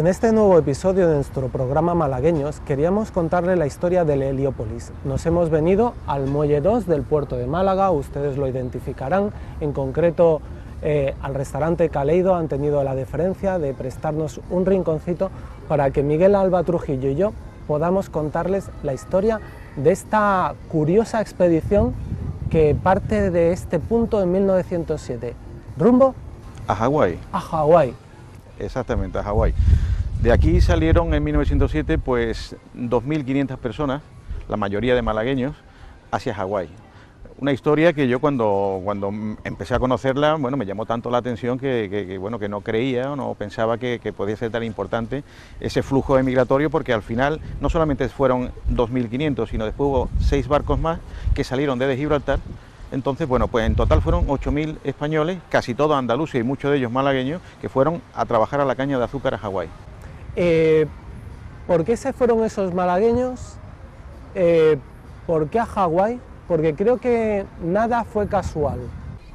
En este nuevo episodio de nuestro programa Malagueños queríamos contarle la historia del Heliópolis. Nos hemos venido al Muelle 2 del puerto de Málaga, ustedes lo identificarán, en concreto al restaurante Caleido han tenido la deferencia de prestarnos un rinconcito para que Miguel Alba Trujillo y yo podamos contarles la historia de esta curiosa expedición que parte de este punto en 1907, rumbo a Hawái. A Hawái. Exactamente, a Hawái. De aquí salieron en 1907 pues 2.500 personas, la mayoría de malagueños, hacia Hawái. Una historia que yo cuando empecé a conocerla, bueno, me llamó tanto la atención que no creía o no pensaba que podía ser tan importante ese flujo emigratorio, porque al final no solamente fueron 2.500, sino después hubo 6 barcos más que salieron desde Gibraltar. Entonces, bueno, pues en total fueron 8.000 españoles, casi todos andaluces y muchos de ellos malagueños, que fueron a trabajar a la caña de azúcar a Hawái. ¿Por qué se fueron esos malagueños? ¿Por qué a Hawái? Porque creo que nada fue casual.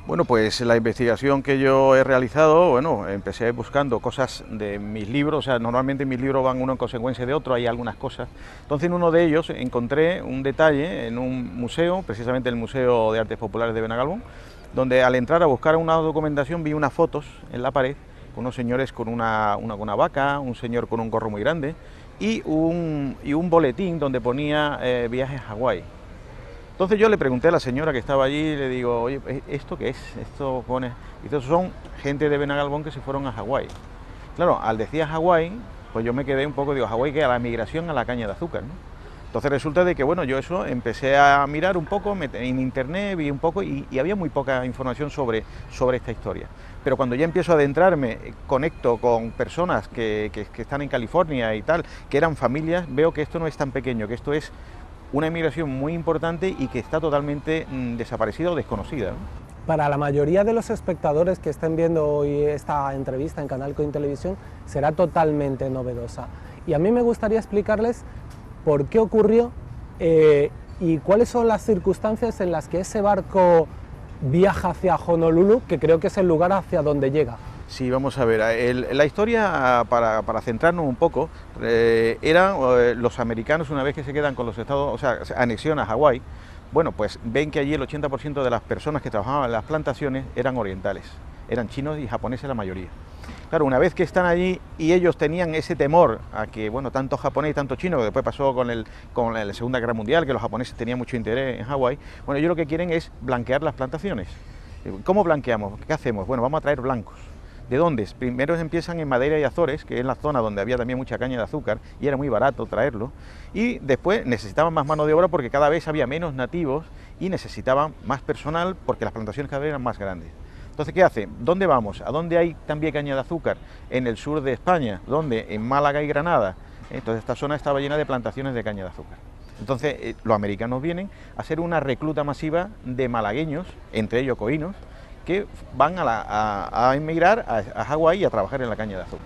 Bueno, pues la investigación que yo he realizado, bueno, empecé buscando cosas de mis libros, o sea, normalmente mis libros van uno en consecuencia de otro, hay algunas cosas. Entonces en uno de ellos encontré un detalle en un museo, precisamente el Museo de Artes Populares de Benagalbón, donde al entrar a buscar una documentación vi unas fotos en la pared, con unos señores con una vaca, un señor con un gorro muy grande y un boletín donde ponía viaje a Hawái. Entonces yo le pregunté a la señora que estaba allí, le digo, oye, ¿esto qué es? Esto pone... Y estos son gente de Benagalbón que se fueron a Hawái. Claro, al decir Hawái, pues yo me quedé un poco, digo, Hawái, que a la migración a la caña de azúcar, ¿no? Entonces resulta de que, bueno, yo eso empecé a mirar un poco, en internet vi un poco y había muy poca información sobre esta historia. Pero cuando ya empiezo a adentrarme, conecto con personas que están en California y tal, que eran familias, veo que esto no es tan pequeño, que esto es una emigración muy importante y que está totalmente desaparecida o desconocida, ¿no? Para la mayoría de los espectadores que estén viendo hoy esta entrevista en Canal Coin Televisión será totalmente novedosa. Y a mí me gustaría explicarles por qué ocurrió y cuáles son las circunstancias en las que ese barco viaja hacia Honolulu, que creo que es el lugar hacia donde llega. Sí, vamos a ver, la historia, para centrarnos un poco, eran los americanos, una vez que se quedan con los estados, o sea, anexión a Hawái, bueno, pues ven que allí el 80% de las personas que trabajaban en las plantaciones eran orientales, eran chinos y japoneses la mayoría. Claro, una vez que están allí y ellos tenían ese temor a que, bueno, tanto japonés y tanto chino, que después pasó con la Segunda Guerra Mundial, que los japoneses tenían mucho interés en Hawái, bueno, ellos lo que quieren es blanquear las plantaciones. ¿Cómo blanqueamos? ¿Qué hacemos? Bueno, vamos a traer blancos. ¿De dónde? Primero empiezan en Madeira y Azores, que es la zona donde había también mucha caña de azúcar y era muy barato traerlo, y después necesitaban más mano de obra porque cada vez había menos nativos y necesitaban más personal porque las plantaciones cada vez eran más grandes. Entonces, ¿qué hacen? ¿Dónde vamos? ¿A dónde hay también caña de azúcar? En el sur de España, ¿dónde? En Málaga y Granada. Entonces esta zona estaba llena de plantaciones de caña de azúcar. Entonces los americanos vienen a hacer una recluta masiva de malagueños, entre ellos coínos, que van a emigrar a Hawái y a trabajar en la caña de azúcar.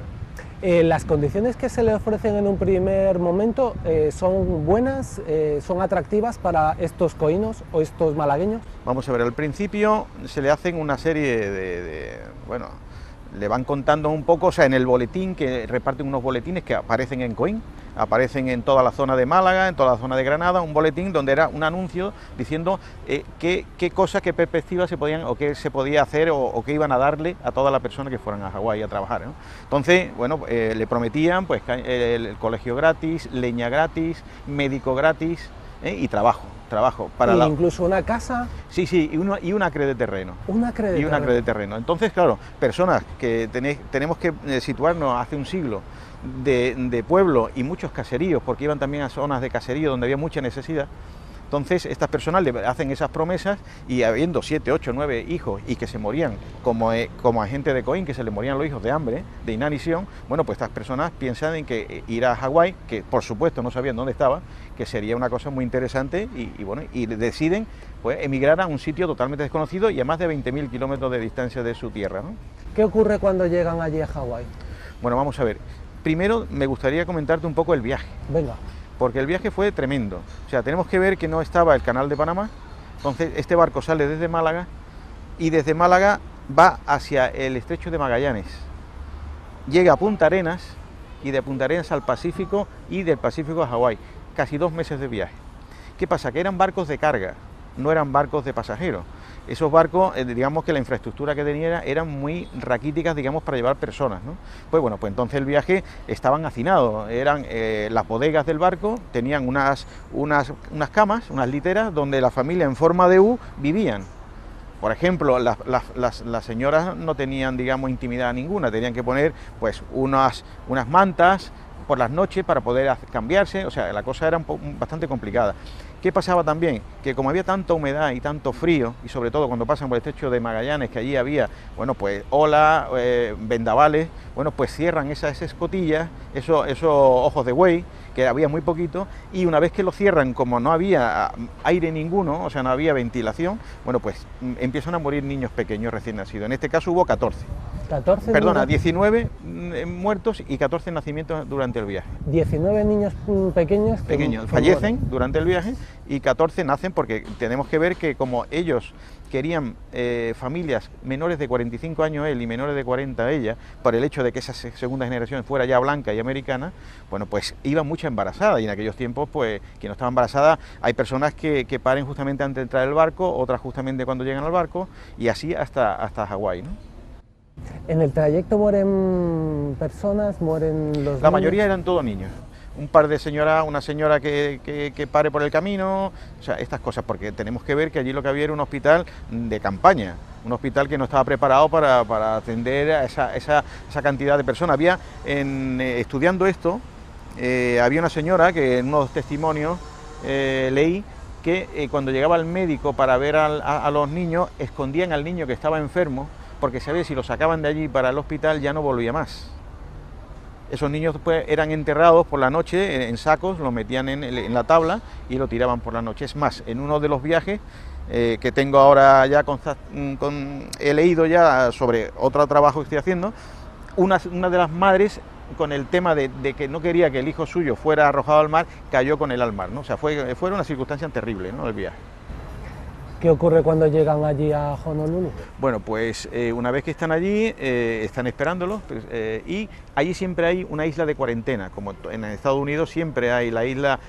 ¿Las condiciones que se le ofrecen en un primer momento son buenas, son atractivas para estos coínos o estos malagueños? Vamos a ver, al principio se le hacen una serie bueno, le van contando un poco, o sea, en el boletín, que reparten unos boletines que aparecen en Coín, aparecen en toda la zona de Málaga, en toda la zona de Granada, un boletín donde era un anuncio diciendo qué cosas, qué perspectivas se podían o qué se podía hacer o qué iban a darle a toda la persona que fueran a Hawái a trabajar, ¿no? Entonces, bueno, le prometían pues el colegio gratis, leña gratis, médico gratis y trabajo para incluso una casa. Sí, y una acre de terreno. Una acre de terreno. Entonces, claro, personas que tenemos que situarnos hace un siglo de pueblo y muchos caseríos, porque iban también a zonas de caserío donde había mucha necesidad. Entonces estas personas le hacen esas promesas y habiendo 7, 8, 9 hijos y que se morían como agente de Coín, que se le morían los hijos de hambre, de inanición, bueno, pues estas personas piensan en que ir a Hawái, que por supuesto no sabían dónde estaba, que sería una cosa muy interesante y deciden pues emigrar a un sitio totalmente desconocido y a más de 20.000 kilómetros de distancia de su tierra, ¿no? ¿Qué ocurre cuando llegan allí a Hawái? Bueno, vamos a ver. Primero me gustaría comentarte un poco el viaje. Venga. Porque el viaje fue tremendo. O sea, tenemos que ver que no estaba el canal de Panamá, entonces este barco sale desde Málaga y desde Málaga va hacia el estrecho de Magallanes. Llega a Punta Arenas y de Punta Arenas al Pacífico y del Pacífico a Hawái. Casi 2 meses de viaje. ¿Qué pasa? Que eran barcos de carga, no eran barcos de pasajeros. Esos barcos, digamos que la infraestructura que tenían eran muy raquíticas, digamos, para llevar personas, ¿no? Pues bueno, pues entonces el viaje estaban hacinados, eran las bodegas del barco, tenían unas camas, unas literas, donde la familia en forma de U vivían. Por ejemplo, las señoras no tenían, digamos, intimidad ninguna, tenían que poner pues unas mantas por las noches para poder cambiarse, o sea, la cosa era bastante complicada. ¿Qué pasaba también? Que como había tanta humedad y tanto frío, y sobre todo cuando pasan por el estrecho de Magallanes, que allí había, bueno, pues olas, vendavales, bueno, pues cierran esas escotillas, esos ojos de buey, que había muy poquito, y una vez que lo cierran, como no había aire ninguno, o sea, no había ventilación, bueno, pues empiezan a morir niños pequeños recién nacidos. En este caso hubo 14. 14 Perdona, niños, 19 muertos y 14 nacimientos durante el viaje. 19 niños pequeños que fallecen mueren. durante el viaje y 14 nacen, porque tenemos que ver que como ellos querían familias menores de 45 años él y menores de 40 ella, por el hecho de que esa segunda generación fuera ya blanca y americana, bueno, pues iba mucha embarazada, y en aquellos tiempos, pues, quien no estaba embarazada, hay personas que paren justamente antes de entrar al barco, otras justamente cuando llegan al barco, y así hasta Hawái, ¿no? En el trayecto mueren personas, mueren los niños. La mayoría eran todos niños. Un par de señoras, una señora que pare por el camino, o sea, estas cosas, porque tenemos que ver que allí lo que había era un hospital de campaña, un hospital que no estaba preparado para atender a esa cantidad de personas. Había, estudiando esto, había una señora que en unos testimonios leí que cuando llegaba el médico para ver a los niños, escondían al niño que estaba enfermo, porque sabía si lo sacaban de allí para el hospital ya no volvía más. Esos niños después eran enterrados por la noche en sacos, los metían en la tabla y lo tiraban por la noche. Es más, en uno de los viajes que tengo ahora ya he leído ya sobre otro trabajo que estoy haciendo, una de las madres, con el tema de que no quería que el hijo suyo fuera arrojado al mar, cayó con él al mar, ¿no? O sea, fue una circunstancia terrible, ¿no?, el viaje. ¿Qué ocurre cuando llegan allí a Honolulu? Bueno, pues una vez que están allí, están esperándolos, pues, y allí siempre hay una isla de cuarentena, como en Estados Unidos siempre hay la isla,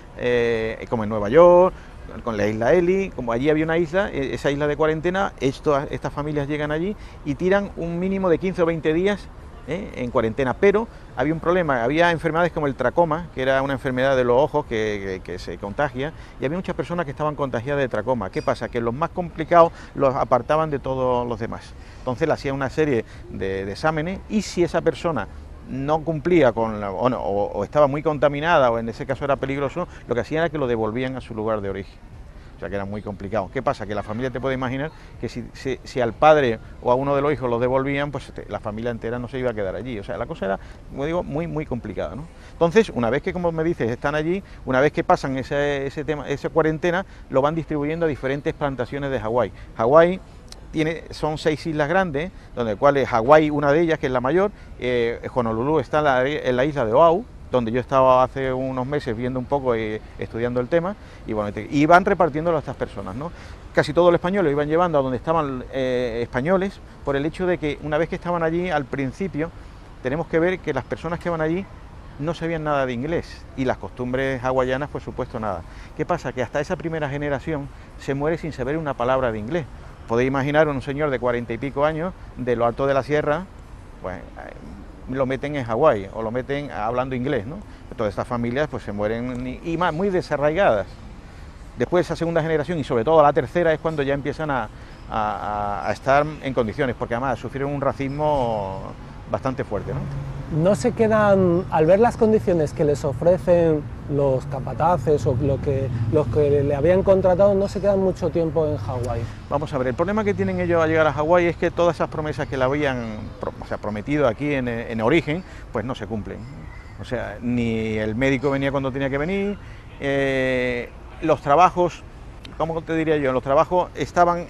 como en Nueva York, con la isla Ellis, como allí había una isla, esa isla de cuarentena, estas familias llegan allí y tiran un mínimo de 15 o 20 días en cuarentena, pero había un problema, había enfermedades como el tracoma, que era una enfermedad de los ojos que se contagia, y había muchas personas que estaban contagiadas de tracoma. ¿Qué pasa? Que los más complicados los apartaban de todos los demás. Entonces le hacían una serie de exámenes, y si esa persona no cumplía con o estaba muy contaminada, o en ese caso era peligroso, lo que hacían era que lo devolvían a su lugar de origen. O sea, que era muy complicado. ¿Qué pasa? Que la familia, te puede imaginar que si al padre o a uno de los hijos los devolvían, pues la familia entera no se iba a quedar allí. O sea, la cosa era, como digo, muy complicada, ¿no? Entonces, una vez que, como me dices, están allí, una vez que pasan esa cuarentena, lo van distribuyendo a diferentes plantaciones de Hawái. Hawái son 6 islas grandes, donde cuales Hawái, una de ellas, que es la mayor, Honolulu está en la isla de Oahu, donde yo estaba hace unos meses viendo un poco y estudiando el tema, y bueno, y van repartiéndolo a estas personas, ¿no? Casi todo el español lo iban llevando a donde estaban españoles, por el hecho de que una vez que estaban allí, al principio, tenemos que ver que las personas que van allí no sabían nada de inglés, y las costumbres hawaianas, por supuesto, nada. ¿Qué pasa? Que hasta esa primera generación se muere sin saber una palabra de inglés. Podéis imaginar un señor de 40 y pico años, de lo alto de la sierra, pues lo meten en Hawái o lo meten hablando inglés, ¿no? Todas estas familias pues se mueren y más muy desarraigadas. Después esa segunda generación y sobre todo la tercera es cuando ya empiezan a estar en condiciones, porque además sufrieron un racismo bastante fuerte, ¿no? No se quedan, al ver las condiciones que les ofrecen los capataces o los que le habían contratado, no se quedan mucho tiempo en Hawái. Vamos a ver, el problema que tienen ellos al llegar a Hawái es que todas esas promesas que le habían prometido aquí en origen, pues no se cumplen. O sea, ni el médico venía cuando tenía que venir, los trabajos, ¿cómo te diría yo? Los trabajos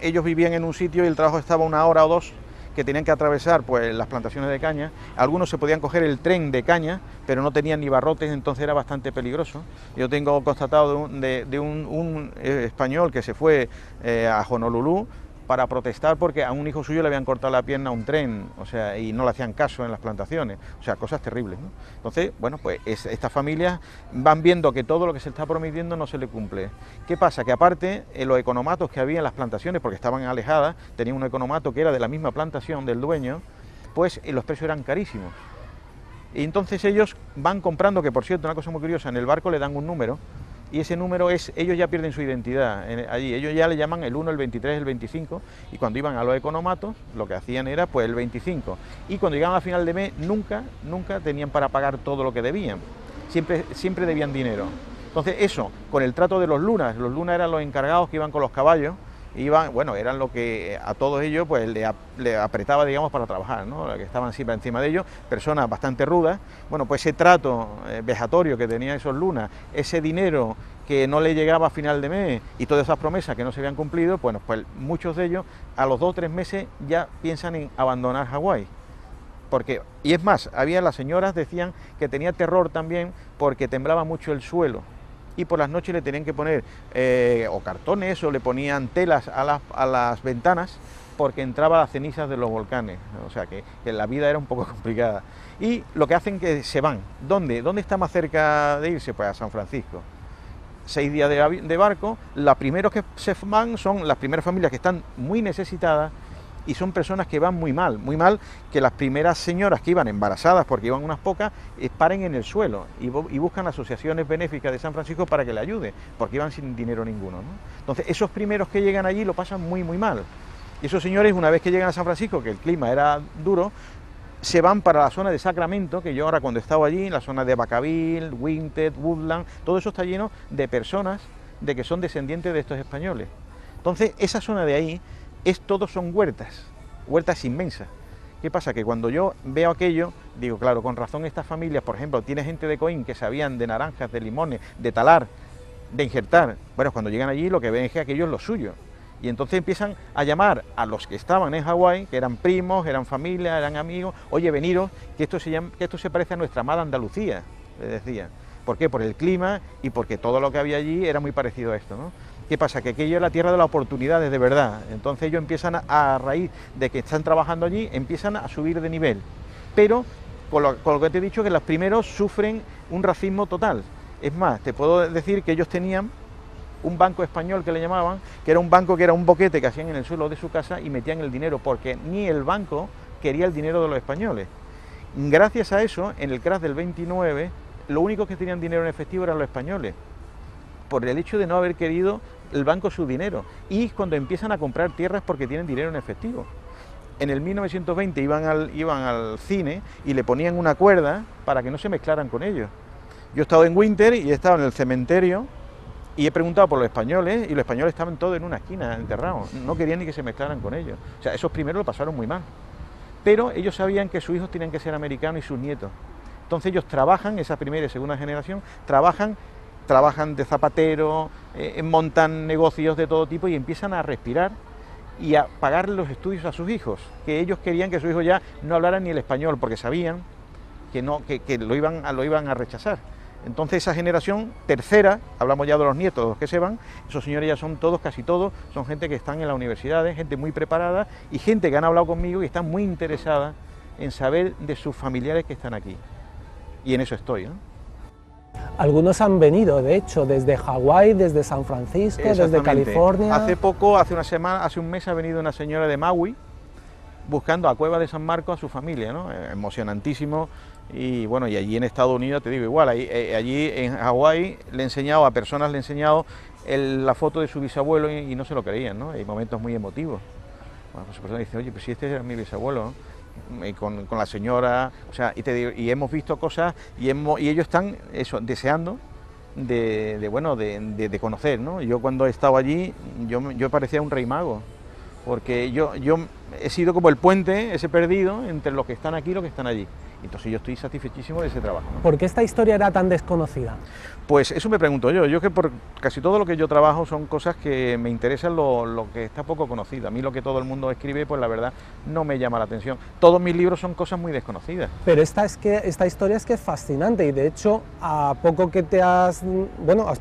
ellos vivían en un sitio y el trabajo estaba 1 hora o 2, que tenían que atravesar pues las plantaciones de caña. Algunos se podían coger el tren de caña, pero no tenían ni barrotes, entonces era bastante peligroso. Yo tengo constatado de un español que se fue a Honolulu para protestar porque a un hijo suyo le habían cortado la pierna a un tren, o sea, y no le hacían caso en las plantaciones, o sea, cosas terribles, ¿no? Entonces, bueno, pues estas familias van viendo que todo lo que se está prometiendo no se le cumple. ¿Qué pasa? Que aparte, los economatos que había en las plantaciones, porque estaban alejadas, tenían un economato que era de la misma plantación del dueño, pues los precios eran carísimos. Y entonces ellos van comprando, que por cierto, una cosa muy curiosa, en el barco le dan un número, y ese número es, ellos ya pierden su identidad allí, ellos ya le llaman el 1, el 23, el 25, y cuando iban a los economatos, lo que hacían era pues el 25, y cuando llegaban a final de mes, nunca tenían para pagar todo lo que debían, siempre debían dinero. Entonces eso, con el trato de los lunas eran los encargados que iban con los caballos, iban, bueno, eran lo que a todos ellos pues le apretaba, digamos, para trabajar, ¿no? Que estaban siempre encima de ellos, personas bastante rudas. Bueno, pues ese trato vejatorio que tenían esos lunas, ese dinero que no le llegaba a final de mes y todas esas promesas que no se habían cumplido, bueno, pues muchos de ellos a los 2 o 3 meses ya piensan en abandonar Hawái. Y es más, las señoras decían que tenía terror también porque temblaba mucho el suelo. Y por las noches le tenían que poner o cartones o le ponían telas a las ventanas porque entraba las cenizas de los volcanes, o sea que la vida era un poco complicada. Y lo que hacen que se van. ¿Dónde está más cerca de irse? Pues a San Francisco. 6 días de barco, los primeros que se van son las primeras familias que están muy necesitadas y son personas que van muy mal, que las primeras señoras que iban embarazadas, porque iban unas pocas, paren en el suelo y buscan asociaciones benéficas de San Francisco para que le ayude, porque iban sin dinero ninguno, ¿no? Entonces esos primeros que llegan allí lo pasan muy mal. Y esos señores, una vez que llegan a San Francisco, que el clima era duro, se van para la zona de Sacramento, que yo ahora cuando he estado allí, en la zona de Vacaville, Winter, Woodland, todo eso está lleno de personas de que son descendientes de estos españoles. Entonces esa zona de ahí, todos son huertas inmensas. ¿Qué pasa? Que cuando yo veo aquello, digo, claro, con razón estas familias, por ejemplo, tiene gente de Coín que sabían de naranjas, de limones, de talar, de injertar. Bueno, cuando llegan allí lo que ven es que aquello es lo suyo. Y entonces empiezan a llamar a los que estaban en Hawái, que eran primos, eran familia, eran amigos, oye, veniros, que esto se parece a nuestra amada Andalucía, les decía. ¿Por qué? Por el clima y porque todo lo que había allí era muy parecido a esto, ¿no? ¿Qué pasa? Que aquello es la tierra de las oportunidades de verdad. Entonces ellos empiezan a raíz de que están trabajando allí, empiezan a subir de nivel. Pero, con lo que te he dicho, que los primeros sufren un racismo total. Es más, te puedo decir que ellos tenían un banco español que le llamaban, que era un banco que era un boquete que hacían en el suelo de su casa y metían el dinero, porque ni el banco quería el dinero de los españoles. Gracias a eso, en el crash del 29, lo único que tenían dinero en efectivo eran los españoles, por el hecho de no haber querido el banco su dinero, y cuando empiezan a comprar tierras porque tienen dinero en efectivo. En el 1920 iban al cine y le ponían una cuerda para que no se mezclaran con ellos. Yo he estado en Winter y he estado en el cementerio y he preguntado por los españoles y los españoles estaban todos en una esquina enterrados, no querían ni que se mezclaran con ellos. O sea, esos primeros lo pasaron muy mal, pero ellos sabían que sus hijos tenían que ser americanos y sus nietos. Entonces ellos trabajan, esa primera y segunda generación, trabajan de zapatero, montan negocios de todo tipo y empiezan a respirar y a pagar los estudios a sus hijos, que ellos querían que sus hijos ya no hablaran ni el español, porque sabían que lo iban a rechazar. Entonces esa generación tercera, hablamos ya de los nietos, los que se van, esos señores ya son todos, casi todos, son gente que están en las universidades, gente muy preparada y gente que han hablado conmigo y están muy interesada en saber de sus familiares que están aquí. Y en eso estoy, ¿no? Algunos han venido, de hecho, desde Hawái, desde San Francisco, desde California. Hace un mes ha venido una señora de Maui buscando a Cueva de San Marcos a su familia, ¿no? Emocionantísimo. Y bueno, y allí en Estados Unidos, te digo igual, allí en Hawái le he enseñado a personas, la foto de su bisabuelo y no se lo creían, ¿no? Hay momentos muy emotivos. Bueno, pues esa persona dice, oye, pues si este era mi bisabuelo, ¿no? Y con la señora, o sea, y hemos visto cosas y ellos están deseando de conocer, ¿no? Yo cuando he estado allí, yo parecía un rey mago, porque yo he sido como el puente ese perdido entre los que están aquí y los que están allí. Entonces yo estoy satisfechísimo de ese trabajo, ¿no? ¿Por qué esta historia era tan desconocida? Pues eso me pregunto yo que por casi todo lo que yo trabajo son cosas que me interesan lo que está poco conocido. A mí lo que todo el mundo escribe, pues la verdad no me llama la atención. Todos mis libros son cosas muy desconocidas. Pero esta historia es que es fascinante y de hecho a poco que has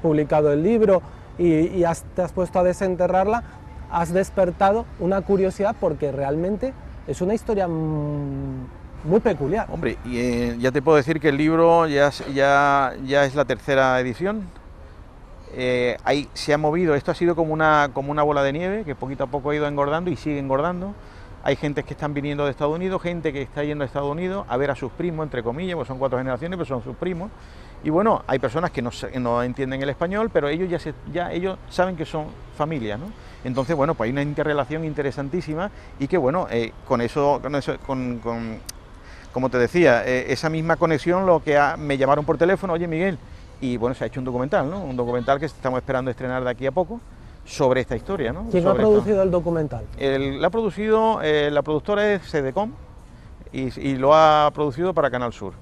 publicado el libro y te has puesto a desenterrarla, has despertado una curiosidad porque realmente es una historia muy peculiar. Hombre, y ya te puedo decir que el libro ya es la tercera edición. Ahí se ha movido, esto ha sido como una bola de nieve que poquito a poco ha ido engordando y sigue engordando. Hay gente que están viniendo de Estados Unidos, gente que está yendo a Estados Unidos a ver a sus primos, entre comillas, pues son 4 generaciones, pero son sus primos. Y bueno, hay personas que no entienden el español, pero ellos ellos saben que son familias, ¿no? Entonces, bueno, pues hay una interrelación interesantísima y que, bueno, como te decía, esa misma conexión, me llamaron por teléfono, oye Miguel, y bueno, se ha hecho un documental, ¿no? Un documental que estamos esperando estrenar de aquí a poco sobre esta historia, ¿no? ¿Quién ha producido el documental? La ha producido, la productora es Sedecom y lo ha producido para Canal Sur.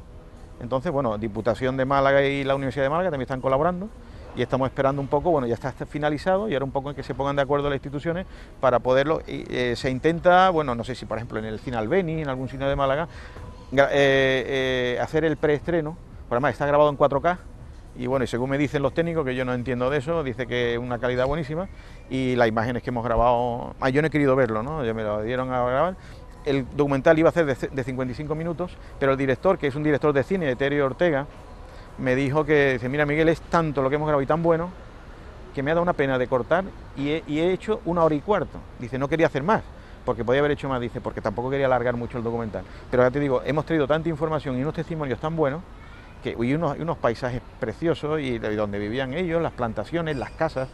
Entonces, bueno, Diputación de Málaga y la Universidad de Málaga también están colaborando y estamos esperando un poco, bueno, ya está finalizado y ahora un poco en que se pongan de acuerdo las instituciones para poderlo. Se intenta, bueno, no sé si por ejemplo en el Cine Albeni, en algún cine de Málaga, hacer el preestreno, por además está grabado en 4K. Y bueno, y según me dicen los técnicos, que yo no entiendo de eso, dice que es una calidad buenísima y las imágenes que hemos grabado, yo no he querido verlo, ¿no? Ya me lo dieron a grabar. El documental iba a ser de 55 minutos, pero el director, que es un director de cine, Eterio Ortega, me dijo que, dice, mira Miguel, es tanto lo que hemos grabado y tan bueno, que me ha dado una pena de cortar y he hecho 1 hora y cuarto. Dice, no quería hacer más, porque podía haber hecho más, dice, porque tampoco quería alargar mucho el documental. Pero ya te digo, hemos traído tanta información y unos testimonios tan buenos, y unos paisajes preciosos y donde vivían ellos, las plantaciones, las casas.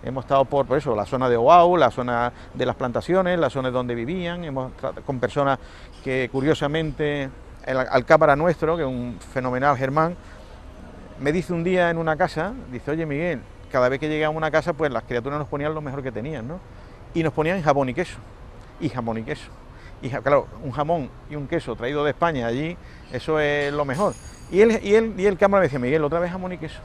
Hemos estado por eso, la zona de Oahu, la zona de las plantaciones, la zona donde vivían, hemos tratado con personas que curiosamente, el alcámara nuestro, que es un fenomenal Germán, me dice un día en una casa, dice, oye Miguel, cada vez que llegamos a una casa, pues las criaturas nos ponían lo mejor que tenían, ¿no? Y nos ponían jamón y queso, y jamón y queso. Y claro, un jamón y un queso traído de España allí, eso es lo mejor. Y el cámara me decía, Miguel, otra vez jamón y queso.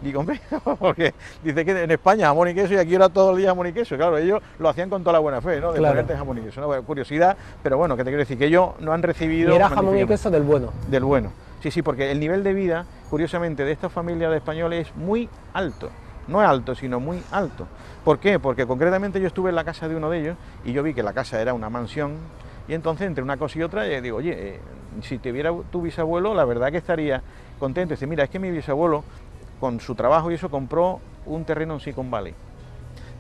Digo, hombre, porque dice que en España jamón y queso y aquí era todo el día jamón y queso. Claro, ellos lo hacían con toda la buena fe, ¿no? De ponerte jamón y queso, ¿no? Bueno, curiosidad, pero bueno, que te quiero decir, que ellos no han recibido... Y era jamón y queso del bueno. Del bueno. Sí, sí, porque el nivel de vida, curiosamente, de esta familia de españoles es muy alto. No es alto, sino muy alto. ¿Por qué? Porque concretamente yo estuve en la casa de uno de ellos y yo vi que la casa era una mansión y entonces entre una cosa y otra digo, oye, si te viera tu bisabuelo, la verdad que estaría contento. Dice, mira, es que mi bisabuelo, con su trabajo y eso, compró un terreno en Silicon Valley.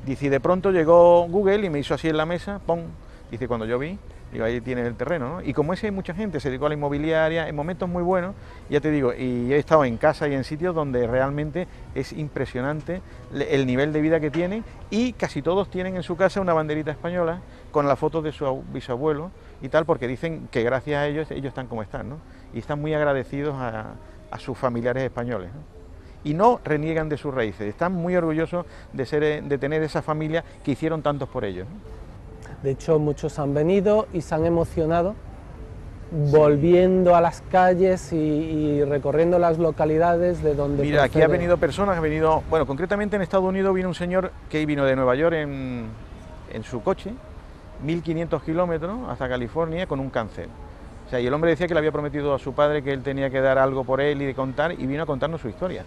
Dice, y de pronto llegó Google y me hizo así en la mesa, ¡pum! Dice, cuando yo vi, digo, ahí tienes el terreno, ¿no? Y como ese hay mucha gente, se dedicó a la inmobiliaria, en momentos muy buenos, ya te digo, y he estado en casa y en sitios donde realmente es impresionante el nivel de vida que tienen, y casi todos tienen en su casa una banderita española con la foto de su bisabuelo y tal, porque dicen que gracias a ellos están como están, ¿no? Y están muy agradecidos a sus familiares españoles, ¿no? Y no reniegan de sus raíces, están muy orgullosos de tener esa familia que hicieron tantos por ellos, ¿no? De hecho, muchos han venido y se han emocionado volviendo a las calles y recorriendo las localidades de donde... Mira, aquí ha venido personas, bueno, concretamente en Estados Unidos vino un señor que vino de Nueva York en su coche, 1500 kilómetros hasta California con un cáncer. O sea, y el hombre decía que le había prometido a su padre que él tenía que dar algo por él y de contar, y vino a contarnos su historia.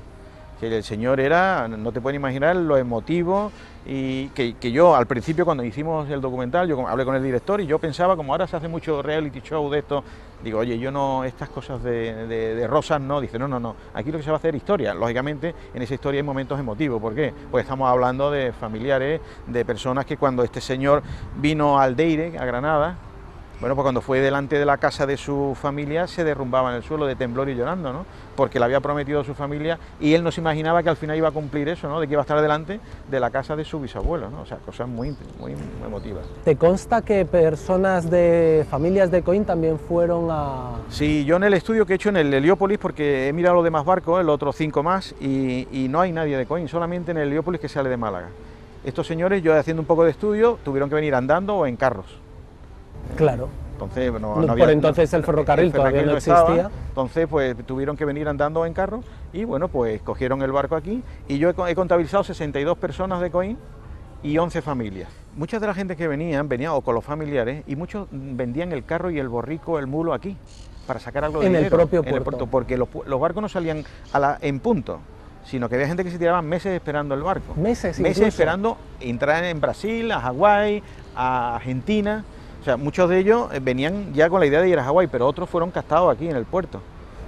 Que el señor era, no te pueden imaginar lo emotivo, y que yo al principio cuando hicimos el documental, yo hablé con el director y yo pensaba, como ahora se hace mucho reality show de esto, digo, oye, yo no, estas cosas de rosas no, dice, no, aquí lo que se va a hacer es historia. Lógicamente en esa historia hay momentos emotivos, ¿por qué? Pues estamos hablando de familiares, de personas que cuando este señor vino al Deire, a Granada, bueno, pues cuando fue delante de la casa de su familia se derrumbaba en el suelo de temblor y llorando, ¿no? Porque le había prometido a su familia y él no se imaginaba que al final iba a cumplir eso, ¿no? De que iba a estar delante de la casa de su bisabuelo, ¿no? O sea, cosas muy emotivas. ¿Te consta que personas de familias de Coín también fueron a...? Sí, yo en el estudio que he hecho en el Heliópolis, porque he mirado los demás barcos, el otro 5 más, y no hay nadie de Coín, solamente en el Heliópolis que sale de Málaga. Estos señores, yo haciendo un poco de estudio, tuvieron que venir andando o en carros. Claro. Entonces, no había, por entonces el ferrocarril todavía no existía. Entonces, pues tuvieron que venir andando en carro y bueno, pues cogieron el barco aquí y yo he contabilizado 62 personas de Coín y 11 familias. Muchas de la gente que venían o con los familiares y muchos vendían el carro y el borrico, el mulo aquí para sacar algo de dinero. En el propio puerto. Porque los barcos no salían en punto. sino que había gente que se tiraba meses esperando el barco. Meses Esperando entrar en Brasil, a Hawái, a Argentina. O sea, muchos de ellos venían ya con la idea de ir a Hawái, pero otros fueron captados aquí en el puerto.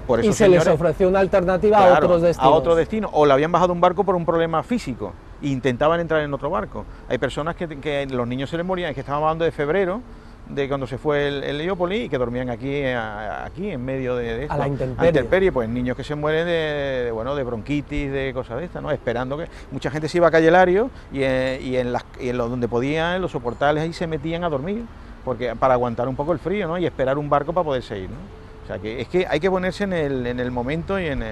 Por eso, y se les ofreció una alternativa, claro, a otros destinos. A otro destino, o le habían bajado un barco por un problema físico e intentaban entrar en otro barco. Hay personas que los niños se les morían, que estaban hablando de febrero, de cuando se fue el Heliópolis, y que dormían aquí en medio de esto, a la intemperie. Pues niños que se mueren de bronquitis, de cosas de estas, ¿no? Esperando que mucha gente se iba a Calle Lario y en donde podían, en los soportales, ahí se metían a dormir, porque para aguantar un poco el frío, ¿no? Y esperar un barco para poder seguir, ¿no? O sea, que es que hay que ponerse en el momento y en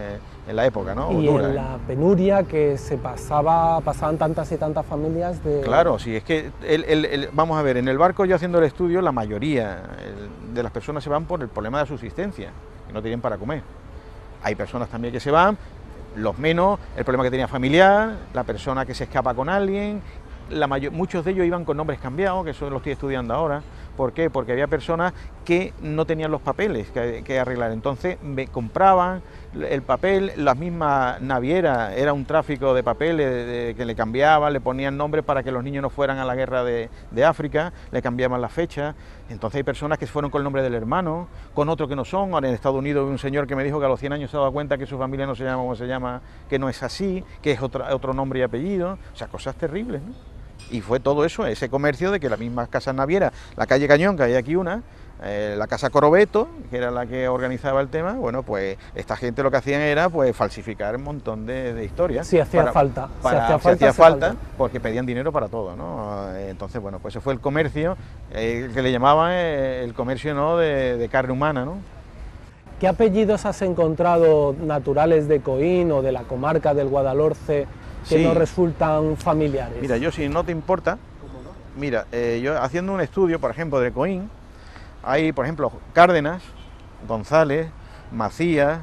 la época, ¿no? Y dura, en la penuria que se pasaban tantas y tantas familias de... Claro, sí, es que, vamos a ver, en el barco yo haciendo el estudio, la mayoría de las personas se van por el problema de subsistencia, que no tienen para comer. Hay personas también que se van, los menos, el problema que tenía familiar, la persona que se escapa con alguien, muchos de ellos iban con nombres cambiados, que eso lo estoy estudiando ahora. ¿Por qué? Porque había personas que no tenían los papeles que arreglar, entonces compraban el papel, las mismas navieras, era un tráfico de papeles que le cambiaban, le ponían nombres para que los niños no fueran a la guerra de África, le cambiaban la fecha. Entonces hay personas que se fueron con el nombre del hermano, con otro que no son. Ahora en Estados Unidos hay un señor que me dijo que a los 100 años se ha dado cuenta que su familia no se llama como se llama, que no es así, que es otro nombre y apellido, o sea, cosas terribles, ¿no? Y fue todo eso, ese comercio de que las mismas casas navieras, la calle Cañón, que hay aquí una, la casa Corobeto, que era la que organizaba el tema, bueno, pues esta gente lo que hacían era pues falsificar un montón de historias. Sí, hacía falta. Hacía falta, porque pedían dinero para todo, ¿no? Entonces, bueno, pues ese fue el comercio, que le llamaban el comercio, ¿no?, de carne humana, ¿no? ¿Qué apellidos has encontrado naturales de Coín o de la comarca del Guadalhorce que no resultan familiares? Mira, yo, si no te importa, mira, yo haciendo un estudio, por ejemplo, de Coín, hay, por ejemplo, Cárdenas, González, Macías,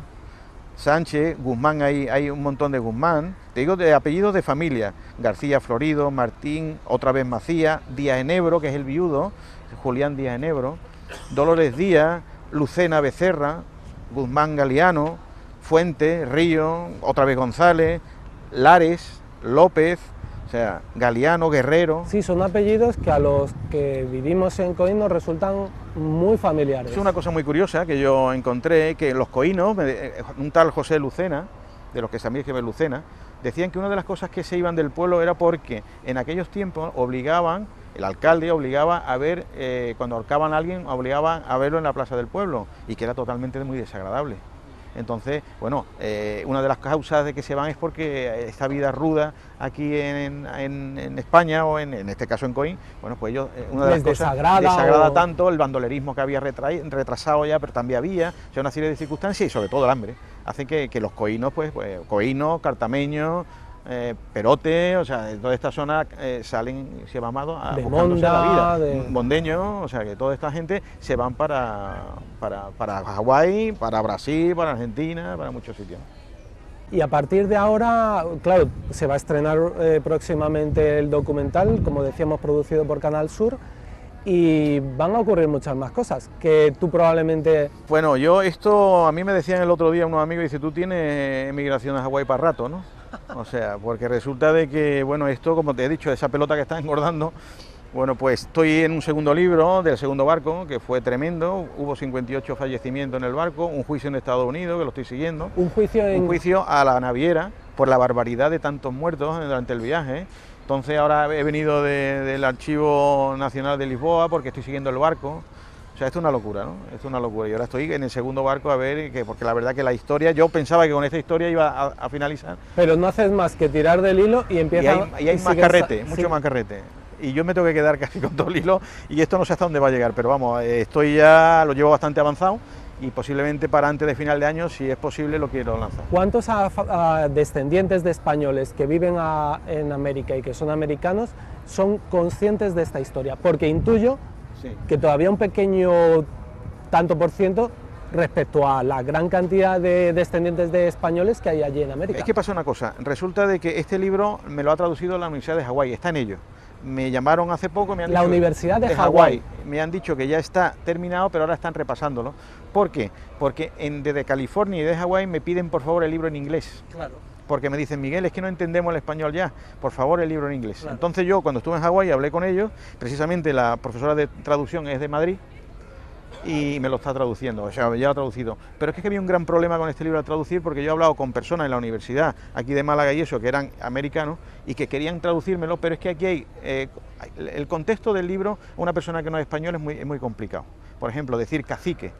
Sánchez, Guzmán, hay un montón de Guzmán, te digo de apellidos de familia, García Florido, Martín, otra vez Macías, Díaz Enebro, que es el viudo, Julián Díaz Enebro, Dolores Díaz, Lucena Becerra, Guzmán Galiano, Fuente, Río, otra vez González, Lares, López, o sea, Galiano, Guerrero. Sí, son apellidos que a los que vivimos en Coín nos resultan muy familiares. Es una cosa muy curiosa que yo encontré, que los coínos, un tal José Lucena, de los que también escribe Lucena, decían que una de las cosas que se iban del pueblo era porque en aquellos tiempos el alcalde obligaba a ver, cuando ahorcaban a alguien, obligaba a verlo en la plaza del pueblo, y que era totalmente muy desagradable. Entonces, bueno, una de las causas de que se van es porque esta vida ruda aquí en España, o en este caso en Coín, bueno, pues ellos, una de las cosas desagrada tanto el bandolerismo que había retrasado ya, pero también había, o sea, una serie de circunstancias, y sobre todo el hambre, hacen que los coínos, pues coínos, cartameños, Perote, o sea, de toda esta zona salen, se van a buscándose la vida, bondeños, o sea, que toda esta gente se van para Hawái, para Brasil, para Argentina, para muchos sitios. Y a partir de ahora, claro, se va a estrenar próximamente el documental, como decíamos, producido por Canal Sur, y van a ocurrir muchas más cosas que tú probablemente... Bueno, a mí me decían el otro día unos amigos, dice, tú tienes emigración a Hawái para rato, ¿no? O sea, porque resulta de que, bueno, esto, como te he dicho, esa pelota que está engordando, bueno, pues estoy en un segundo libro del segundo barco, que fue tremendo, hubo 58 fallecimientos en el barco, un juicio en Estados Unidos, que lo estoy siguiendo. Un juicio a la naviera por la barbaridad de tantos muertos durante el viaje. Entonces ahora he venido del Archivo Nacional de Lisboa porque estoy siguiendo el barco. O sea, esto es una locura, ¿no? Esto es una locura. Y ahora estoy en el segundo barco a ver, porque la verdad que la historia, yo pensaba que con esta historia iba a finalizar. Pero no haces más que tirar del hilo y empieza... Y hay más carrete, mucho más carrete. Y yo me tengo que quedar casi con todo el hilo, y esto no sé hasta dónde va a llegar, pero vamos, lo llevo bastante avanzado, y posiblemente para antes de final de año, si es posible, lo quiero lanzar. ¿Cuántos descendientes de españoles que viven en América y que son americanos son conscientes de esta historia? Porque intuyo que todavía un pequeño tanto por ciento respecto a la gran cantidad de descendientes de españoles que hay allí en América. Es que pasa una cosa, resulta de que este libro me lo ha traducido la Universidad de Hawái, está en ello. Me llamaron hace poco, me han dicho... La Universidad de Hawái. Me han dicho que ya está terminado, pero ahora están repasándolo. ¿Por qué? Porque desde California y de Hawái me piden por favor el libro en inglés. Claro. porque me dicen, Miguel, es que no entendemos el español ya, por favor el libro en inglés. Claro. Entonces yo cuando estuve en Hawái hablé con ellos, precisamente la profesora de traducción es de Madrid, y me lo está traduciendo, o sea, ya lo ha traducido. Pero es que había un gran problema con este libro al traducir, porque yo he hablado con personas en la universidad, aquí de Málaga y eso, que eran americanos, y que querían traducírmelo, pero es que aquí hay, el contexto del libro, una persona que no es español es muy complicado. Por ejemplo, decir cacique.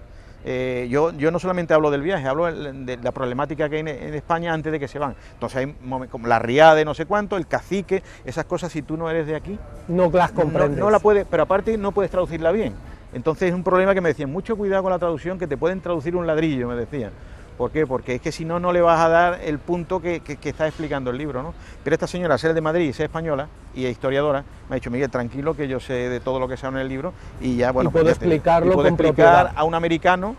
Yo no solamente hablo del viaje, hablo de la problemática que hay en España antes de que se van. Entonces hay como la riada de no sé cuánto, el cacique, esas cosas, si tú no eres de aquí, no las comprendes. No la puedes, pero aparte no puedes traducirla bien. Entonces es un problema que me decían, mucho cuidado con la traducción, que te pueden traducir un ladrillo, me decían. ¿Por qué? Porque es que si no, no le vas a dar el punto que está explicando el libro, ¿no? Pero esta señora, ser de Madrid, ser española y es historiadora, me ha dicho, Miguel, tranquilo, que yo sé de todo lo que se habla en el libro y ya, bueno, y puedo explicarlo y puedo con explicar propiedad a un americano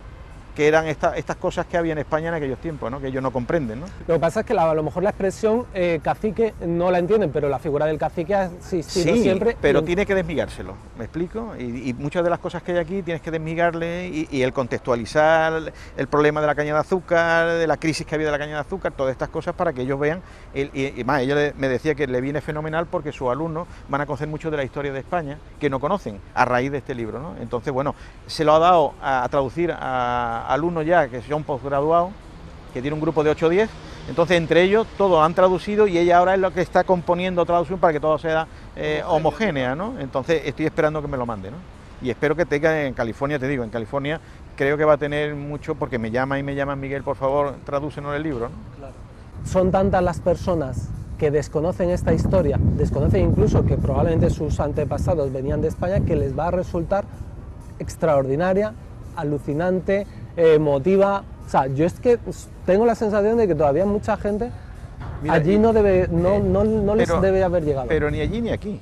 que eran estas cosas que había en España en aquellos tiempos, ¿no? Que ellos no comprenden, ¿no? Lo que pasa es que a lo mejor la expresión cacique no la entienden, pero la figura del cacique ha existido siempre. Pero tiene que desmigárselo, ¿me explico? Y muchas de las cosas que hay aquí tienes que desmigarle y el contextualizar el problema de la caña de azúcar, de la crisis que había de la caña de azúcar, todas estas cosas para que ellos vean, y más, ella me decía que le viene fenomenal porque sus alumnos van a conocer mucho de la historia de España, que no conocen, a raíz de este libro, ¿no? Entonces, bueno, se lo ha dado a traducir a alumnos ya que son posgraduados, que tiene un grupo de 8 o 10, entonces entre ellos todos han traducido y ella ahora es lo que está componiendo traducción para que todo sea homogénea, ¿no? Entonces estoy esperando que me lo mande, ¿no? Y espero que tenga en California, te digo, en California creo que va a tener mucho, porque me llaman, Miguel, por favor, tradúcenos el libro, ¿no? Claro. Son tantas las personas que desconocen esta historia, desconocen incluso que probablemente sus antepasados venían de España, que les va a resultar extraordinaria, alucinante, emotiva. O sea, yo es que tengo la sensación de que todavía mucha gente allí no les debe haber llegado. Pero ni allí ni aquí.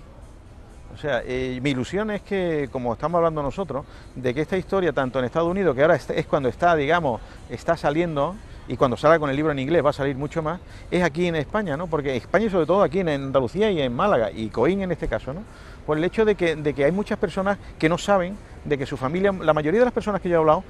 O sea, mi ilusión es que, como estamos hablando nosotros, de que esta historia, tanto en Estados Unidos, que ahora es cuando está, digamos, está saliendo, y cuando salga con el libro en inglés va a salir mucho más, es aquí en España, ¿no? Porque España, sobre todo aquí en Andalucía y en Málaga, y Coín en este caso, ¿no? Por el hecho de que hay muchas personas que no saben de que su familia, la mayoría de las personas que yo he hablado,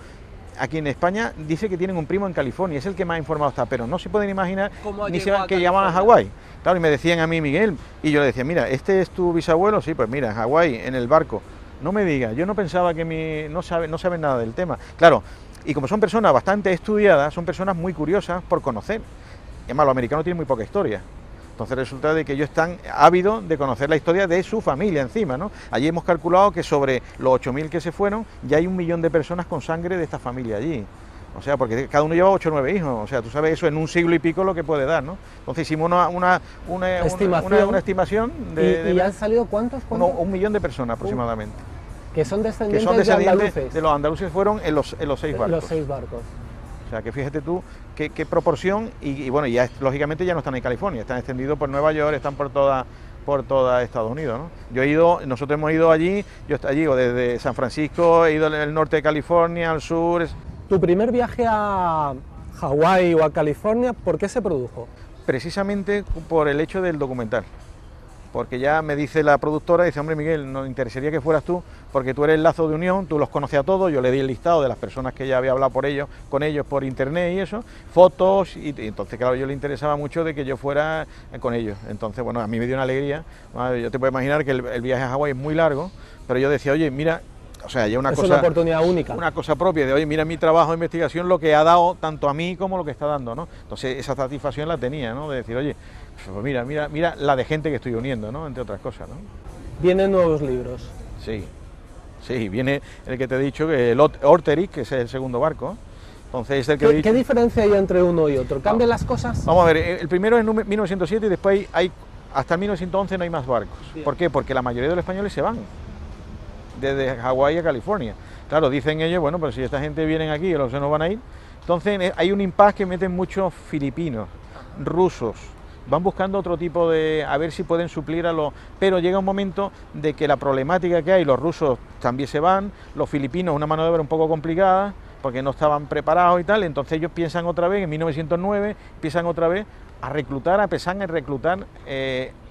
aquí en España dice que tienen un primo en California, es el que más informado está, pero no se pueden imaginar ni que llaman a Hawái. Claro, y me decían a mí, Miguel, y yo le decía, mira, ¿este es tu bisabuelo? Sí, pues mira, en Hawái, en el barco. No me digas, yo no pensaba que no saben nada del tema. Claro, y como son personas bastante estudiadas, son personas muy curiosas por conocer. Además, los americanos tienen muy poca historia. Entonces resulta de que ellos están ávidos de conocer la historia de su familia encima, ¿no? Allí hemos calculado que sobre los 8.000 que se fueron, ya hay 1 millón de personas con sangre de esta familia allí. O sea, porque cada uno lleva 8 o 9 hijos, o sea, tú sabes eso en un siglo y pico lo que puede dar, ¿no? Entonces hicimos una estimación ¿Y han salido cuántos? 1 millón de personas aproximadamente. Que son descendientes de andaluces. De los andaluces fueron en los 6 barcos. Los 6 barcos. O sea, que fíjate tú qué proporción, y bueno, ya lógicamente ya no están en California, están extendidos por Nueva York, están por toda Estados Unidos, ¿no? Nosotros hemos ido allí, desde San Francisco, he ido al norte de California, al sur. ¿Tu primer viaje a Hawái o a California, por qué se produjo? Precisamente por el hecho del documental. Porque ya me dice la productora, dice, hombre Miguel, nos interesaría que fueras tú, porque tú eres el lazo de unión, tú los conoces a todos, yo le di el listado de las personas que ya había hablado con ellos por internet y eso, fotos, y entonces claro, yo le interesaba mucho de que yo fuera con ellos. Entonces, bueno, a mí me dio una alegría, yo te puedo imaginar que el viaje a Hawái es muy largo, pero yo decía, oye, mira, o sea, ya una oportunidad única. Una cosa propia de, oye, mira mi trabajo de investigación, lo que ha dado tanto a mí como lo que está dando, ¿no? Entonces esa satisfacción la tenía, ¿no? De decir, oye, pues mira la de gente que estoy uniendo, ¿no? Entre otras cosas, ¿no? ¿Vienen nuevos libros? Sí, viene el que te he dicho, el Orterik, que es el segundo barco. Entonces es el que ¿Qué diferencia hay entre uno y otro? ¿Cambian las cosas? Vamos a ver, el primero es 1907 y después hasta el 1911 no hay más barcos. Bien. ¿Por qué? Porque la mayoría de los españoles se van desde Hawái a California. Claro, dicen ellos, bueno, pero si esta gente viene aquí, los se nos van a ir. Entonces hay un impasse que meten muchos filipinos, rusos, van buscando otro tipo a ver si pueden suplir a los... Pero llega un momento de que la problemática que hay, los rusos también se van, los filipinos una mano de obra un poco complicada, porque no estaban preparados y tal, entonces ellos piensan otra vez, en 1909, empiezan otra vez a reclutar,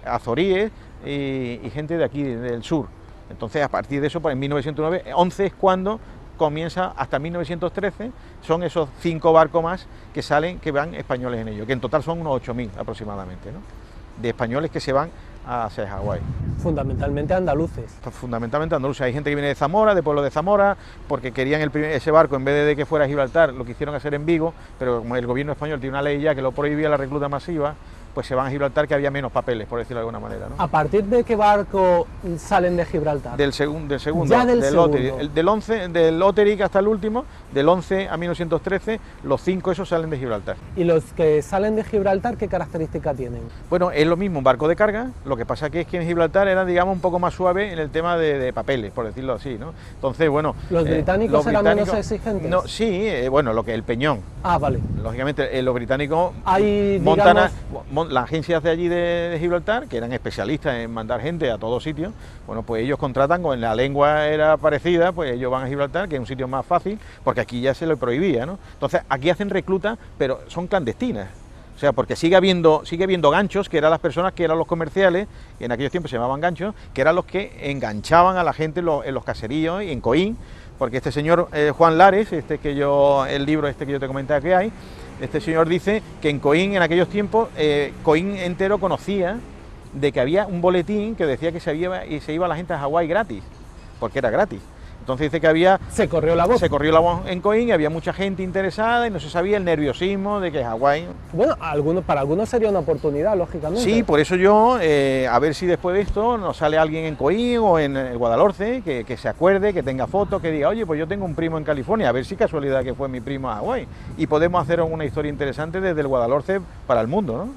azoríes y gente de aquí, del sur. Entonces, a partir de eso, pues en 1911 es cuando comienza hasta 1913, son esos 5 barcos más que salen, que van españoles en ellos, que en total son unos 8.000 aproximadamente, ¿no?, de españoles que se van hacia Hawái. Fundamentalmente andaluces. Fundamentalmente andaluces. Hay gente que viene de Zamora, de pueblo de Zamora, porque querían ese barco, en vez de que fuera a Gibraltar, lo quisieron hacer en Vigo, pero como el gobierno español tiene una ley ya que lo prohibía la recluta masiva, pues se van a Gibraltar, que había menos papeles, por decirlo de alguna manera, ¿no? ¿A partir de qué barco salen de Gibraltar? Del segundo, ya del segundo. Del Otterick hasta el último, del 11 a 1913, los 5 esos salen de Gibraltar. ¿Y los que salen de Gibraltar qué característica tienen? Bueno, es lo mismo, un barco de carga, lo que pasa que es que en Gibraltar era, digamos, un poco más suave en el tema de papeles, por decirlo así, ¿no? Entonces, bueno... ¿Los británicos eran menos exigentes? No, sí, bueno, lo que el Peñón. Ah, vale. Lógicamente, los británicos montan las agencias de allí de Gibraltar, que eran especialistas en mandar gente a todos sitios, bueno, pues ellos contratan, como en la lengua era parecida, pues ellos van a Gibraltar, que es un sitio más fácil, porque aquí ya se lo prohibía, ¿no? Entonces, aquí hacen reclutas, pero son clandestinas. O sea, porque sigue habiendo ganchos, que eran las personas que eran los comerciales, que en aquellos tiempos se llamaban ganchos, que eran los que enganchaban a la gente en los caseríos y en Coín, porque este señor Juan Lares, el libro que yo te comentaba que hay, este señor dice que en Coín, en aquellos tiempos, Coín entero conocía de que había un boletín que decía que se iba la gente a Hawái gratis, porque era gratis. Entonces dice que se corrió la voz en Coín, y había mucha gente interesada y no se sabía el nerviosismo de que Hawái... Bueno, para algunos sería una oportunidad, lógicamente. Sí, por eso yo, a ver si después de esto nos sale alguien en Coín o en el Guadalhorce que se acuerde, que tenga fotos, que diga, oye, pues yo tengo un primo en California, a ver si casualidad que fue mi primo a Hawái. Y podemos hacer una historia interesante desde el Guadalhorce para el mundo, ¿no?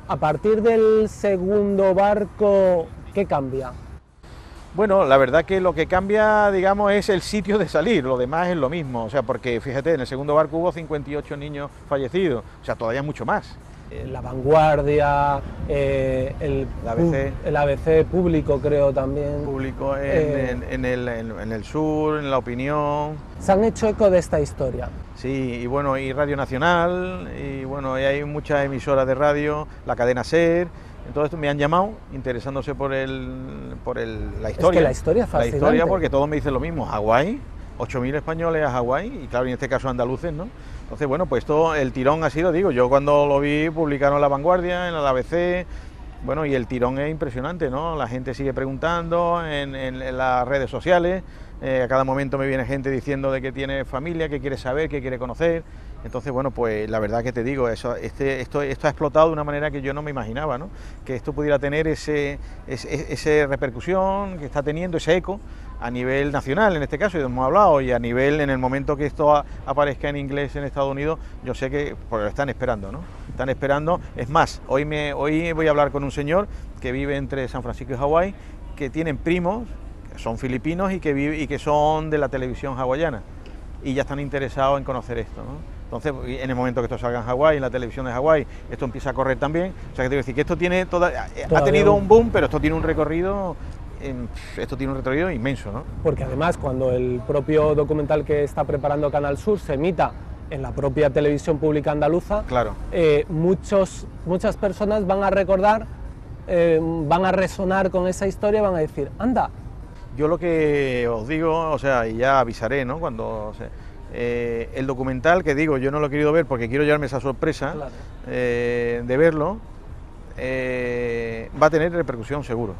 A partir del segundo barco, ¿qué cambia? Bueno, la verdad que lo que cambia, digamos, es el sitio de salir, lo demás es lo mismo, o sea, porque fíjate, en el segundo barco hubo 58 niños fallecidos, o sea, todavía mucho más. La Vanguardia, el ABC público, creo también. Público en el sur, en La Opinión. Se han hecho eco de esta historia. Sí, y bueno, y Radio Nacional, y bueno, y hay muchas emisoras de radio, la cadena SER. Entonces me han llamado interesándose por la historia. Es que la historia es fascinante. La historia, porque todos me dicen lo mismo. Hawái, 8.000 españoles a Hawái, y claro, en este caso andaluces, ¿no? Entonces, bueno, pues el tirón ha sido, digo, yo cuando lo vi, publicaron La Vanguardia, en el ABC, bueno, y el tirón es impresionante, ¿no? La gente sigue preguntando en las redes sociales, a cada momento me viene gente diciendo de que tiene familia, que quiere saber, que quiere conocer. Entonces, bueno, pues la verdad que te digo, esto ha explotado de una manera que yo no me imaginaba, ¿no? Que esto pudiera tener esa repercusión que está teniendo, ese eco a nivel nacional, en este caso, y hemos hablado, y a nivel, en el momento que esto aparezca en inglés en Estados Unidos, yo sé que porque lo están esperando, ¿no? Están esperando. Es más, hoy voy a hablar con un señor que vive entre San Francisco y Hawái, que tienen primos, que son filipinos y que son de la televisión hawaiana, y ya están interesados en conocer esto, ¿no? Entonces, en el momento que esto salga en Hawái, en la televisión de Hawái, esto empieza a correr también. O sea, que te quiero decir que esto ha tenido un boom, pero esto tiene un recorrido inmenso, ¿no? Porque además, cuando el propio documental que está preparando Canal Sur se emita en la propia televisión pública andaluza, claro, muchas personas van a recordar, van a resonar con esa historia y van a decir, anda. Yo lo que os digo, o sea, y ya avisaré, ¿no? Cuando... el documental, que digo, yo no lo he querido ver porque quiero llevarme esa sorpresa, claro, de verlo, va a tener repercusión seguro.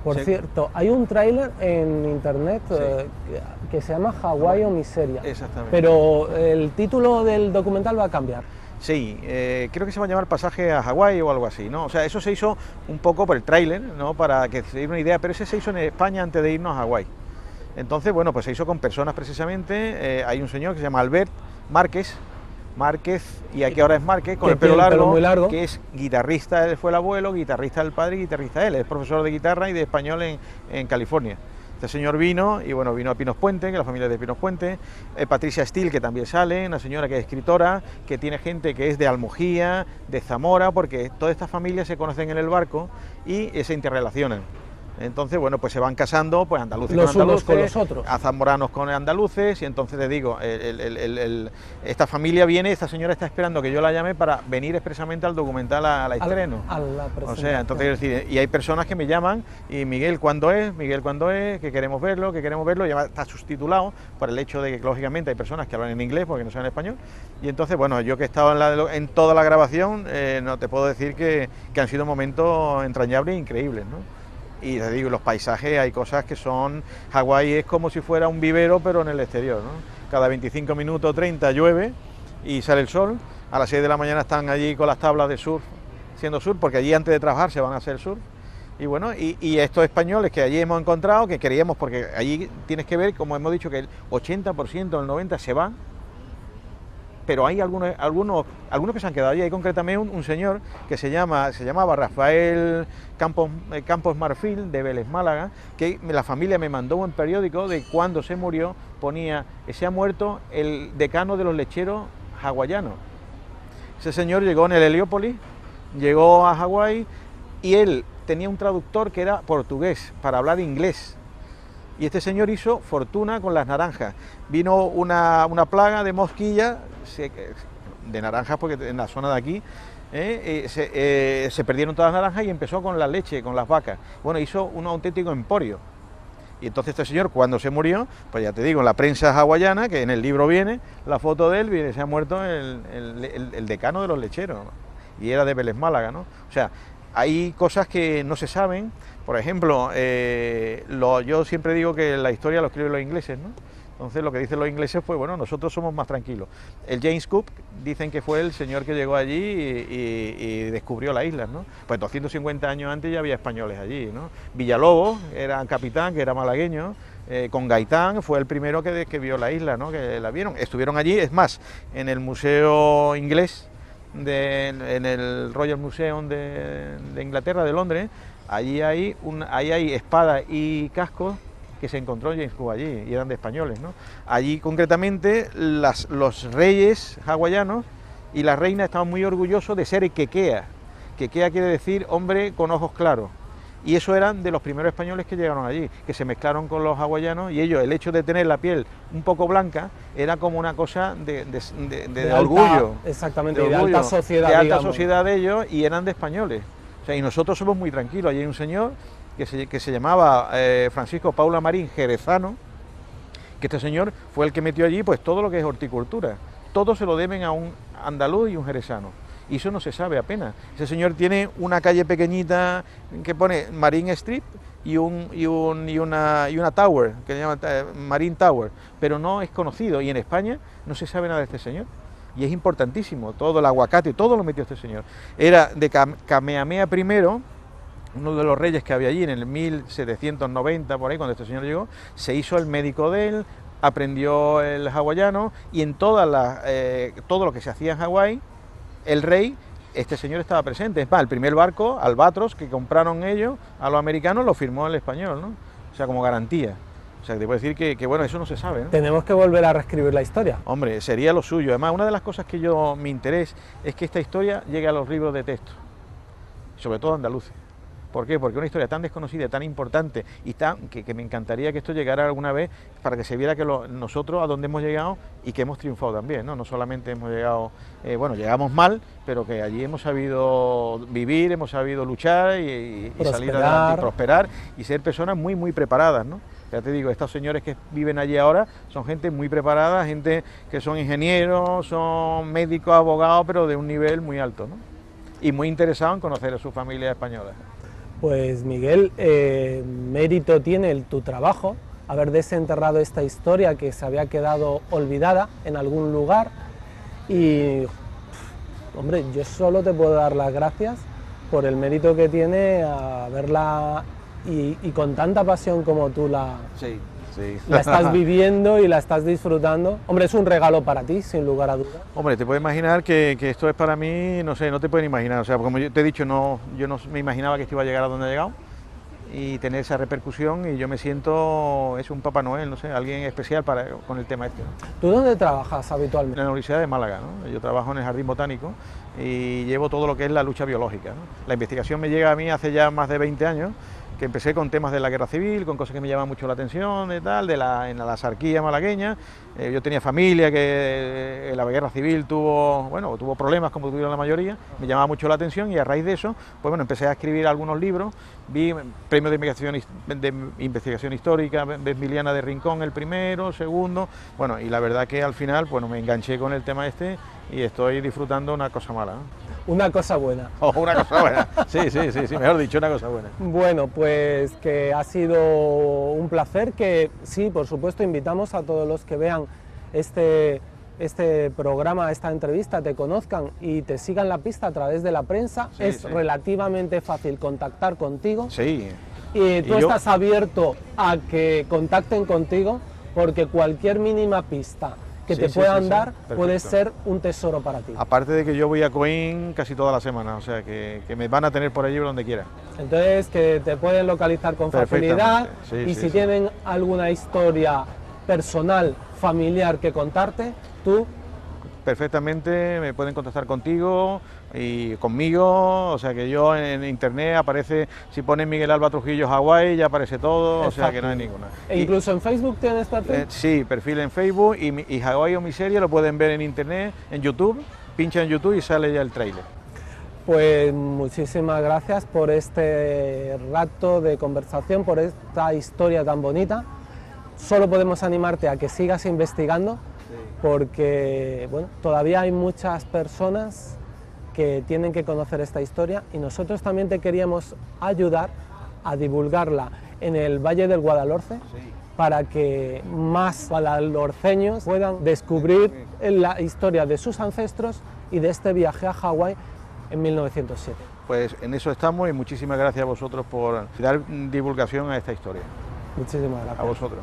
Por cierto, hay un tráiler en internet que se llama Hawái o Miseria. Exactamente. Pero el título del documental va a cambiar. Sí, creo que se va a llamar Pasaje a Hawái o algo así, ¿no? O sea, eso se hizo un poco por el tráiler, ¿no? Para que se diera una idea, pero ese se hizo en España antes de irnos a Hawái. Entonces, bueno, pues se hizo con personas precisamente. Hay un señor que se llama Albert Márquez, y aquí ahora es Márquez, con el pelo largo, que es guitarrista, él fue el abuelo, guitarrista del padre y guitarrista él, es profesor de guitarra y de español en California. Este señor vino a Pinos Puente, que la familia es de Pinos Puente, Patricia Steele, que también sale, una señora que es escritora, que tiene gente que es de Almojía, de Zamora, porque todas estas familias se conocen en el barco y se interrelacionan. Entonces, bueno, pues se van casando, pues andaluces los con unos andaluces, con los otros, a zamoranos con andaluces, y entonces te digo, esta familia viene, esta señora está esperando que yo la llame para venir expresamente al documental a la estreno. O sea, entonces, es decir, y hay personas que me llaman, y Miguel, ¿cuándo es? Miguel, ¿cuándo es? Que queremos verlo, ya está subtitulado, por el hecho de que, lógicamente, hay personas que hablan en inglés porque no saben español, y entonces, bueno, yo que he estado en toda la grabación, no te puedo decir que han sido momentos entrañables e increíbles, ¿no? Y te digo, los paisajes, hay cosas que son... Hawái es como si fuera un vivero, pero en el exterior, ¿no? Cada 25 minutos, 30 llueve y sale el sol. A las 6 de la mañana están allí con las tablas de surf, haciendo surf, porque allí antes de trabajar se van a hacer surf. Y bueno, y estos españoles que allí hemos encontrado, que queríamos, porque allí tienes que ver, como hemos dicho, que el 80%, el 90% se van, pero hay algunos que se han quedado allí. Hay concretamente un señor que se llamaba Rafael Campos Marfil, de Vélez, Málaga, que la familia me mandó un periódico de cuando se murió, ponía que se ha muerto el decano de los lecheros hawaianos. Ese señor llegó en el Heliópolis, llegó a Hawái, y él tenía un traductor que era portugués para hablar inglés. Y este señor hizo fortuna con las naranjas. Vino una plaga de mosquilla, de naranjas, porque en la zona de aquí se perdieron todas las naranjas, y empezó con la leche, con las vacas. Bueno, hizo un auténtico emporio. Y entonces este señor, cuando se murió, pues ya te digo, en la prensa hawaiana, que en el libro viene la foto de él, se ha muerto el decano de los lecheros, ¿no? Y era de Vélez, Málaga, ¿no? O sea, hay cosas que no se saben. Por ejemplo, yo siempre digo que la historia lo escriben los ingleses, ¿no? Entonces lo que dicen los ingleses, pues bueno, nosotros somos más tranquilos. El James Cook dicen que fue el señor que llegó allí y descubrió las islas, ¿no? Pues 250 años antes ya había españoles allí, ¿no? Villalobos era capitán, que era malagueño, con Gaitán fue el primero que vio la isla, ¿no? Que la vieron, estuvieron allí. Es más, en el museo inglés, en el Royal Museum de Inglaterra, de Londres, allí hay espadas y cascos que se encontró James Cook allí, y eran de españoles, ¿no? Allí concretamente los reyes hawaianos y la reina estaban muy orgullosos de ser quequea. Quequea quiere decir hombre con ojos claros, y eso eran de los primeros españoles que llegaron allí, que se mezclaron con los hawaianos, y ellos, el hecho de tener la piel un poco blanca, era como una cosa de orgullo. Exactamente, de orgullo, de alta sociedad, de alta digamos. sociedad de ellos, y eran de españoles. O sea, y nosotros somos muy tranquilos. Allí hay un señor que se llamaba Francisco Paula Marín Jerezano, que este señor fue el que metió allí pues todo lo que es horticultura. Todo se lo deben a un andaluz y un jerezano. Y eso no se sabe apenas. Ese señor tiene una calle pequeñita que pone Marine Street y una tower, que se llama Marine Tower, pero no es conocido, y en España no se sabe nada de este señor. Y es importantísimo, todo el aguacate, todo lo metió este señor. Era de Kamehameha I, uno de los reyes que había allí en el 1790, por ahí, cuando este señor llegó, se hizo el médico de él, aprendió el hawaiano, y en todo lo que se hacía en Hawái, el rey, este señor estaba presente. Es más, el primer barco, Albatros, que compraron ellos a los americanos, lo firmó el español, ¿no? O sea, como garantía. O sea, te puedo decir que bueno, eso no se sabe, ¿no? Tenemos que volver a reescribir la historia. Hombre, sería lo suyo. Además, una de las cosas que mi interés es que esta historia llegue a los libros de texto, sobre todo andaluces. ¿Por qué? Porque una historia tan desconocida, tan importante, y que me encantaría que esto llegara alguna vez para que se viera que nosotros a dónde hemos llegado y que hemos triunfado también, ¿no? No solamente hemos llegado, bueno, llegamos mal, pero que allí hemos sabido vivir, hemos sabido luchar y salir adelante, y prosperar, y ser personas muy, muy preparadas, ¿no? Ya te digo, estos señores que viven allí ahora son gente muy preparada, gente que son ingenieros, son médicos, abogados, pero de un nivel muy alto, ¿no? Y muy interesados en conocer a su familia española. Pues Miguel, mérito tiene tu trabajo, haber desenterrado esta historia que se había quedado olvidada en algún lugar, y hombre, yo solo te puedo dar las gracias por el mérito que tiene haberla y con tanta pasión como tú la estás viviendo y la estás disfrutando. Hombre, es un regalo para ti, sin lugar a dudas. Hombre, te puedes imaginar que esto es para mí, no sé, no te pueden imaginar. O sea, como yo te he dicho, yo no me imaginaba que esto iba a llegar a donde ha llegado y tener esa repercusión, y yo me siento, es un Papá Noel, no sé, alguien especial con el tema este, ¿no? ¿Tú dónde trabajas habitualmente? En la Universidad de Málaga, ¿no? Yo trabajo en el Jardín Botánico y llevo todo lo que es la lucha biológica, ¿no? La investigación me llega a mí hace ya más de 20 años, que empecé con temas de la guerra civil, con cosas que me llamaban mucho la atención, en la Asarquía malagueña. Yo tenía familia que en la guerra civil tuvo problemas como tuvieron la mayoría, me llamaba mucho la atención y a raíz de eso, pues bueno, empecé a escribir algunos libros, vi premios de investigación histórica, Emiliana de Rincón el primero, segundo, bueno, y la verdad que al final, bueno, me enganché con el tema este y estoy disfrutando una cosa mala, ¿no? Una cosa buena. Oh, una cosa buena, sí, mejor dicho, una cosa buena. Bueno, pues que ha sido un placer, que sí, por supuesto, invitamos a todos los que vean este programa, esta entrevista, te conozcan y te sigan la pista a través de la prensa. Sí, es relativamente fácil contactar contigo. Sí. Y tú estás abierto a que contacten contigo, porque cualquier mínima pista que te puedan dar puede ser un tesoro para ti. Aparte de que yo voy a Coín casi toda la semana, o sea que me van a tener por allí donde quiera. Entonces que te pueden localizar con facilidad y si tienen alguna historia personal, familiar que contarte, tú... Perfectamente me pueden contactar contigo y conmigo, o sea que yo en internet aparece, si pones Miguel Alba Trujillo Hawái ya aparece todo. Exacto. O sea que no hay ninguna. ¿E incluso en Facebook tienes perfil? Sí, perfil en Facebook y Hawái o Miseria lo pueden ver en internet, en YouTube, pincha en YouTube y sale ya el tráiler. Pues muchísimas gracias por este rato de conversación, por esta historia tan bonita. Solo podemos animarte a que sigas investigando, porque bueno, todavía hay muchas personas que tienen que conocer esta historia y nosotros también te queríamos ayudar a divulgarla en el Valle del Guadalhorce, para que más guadalhorceños puedan descubrir la historia de sus ancestros y de este viaje a Hawái en 1907. Pues en eso estamos y muchísimas gracias a vosotros por dar divulgación a esta historia. Muchísimas gracias. A vosotros.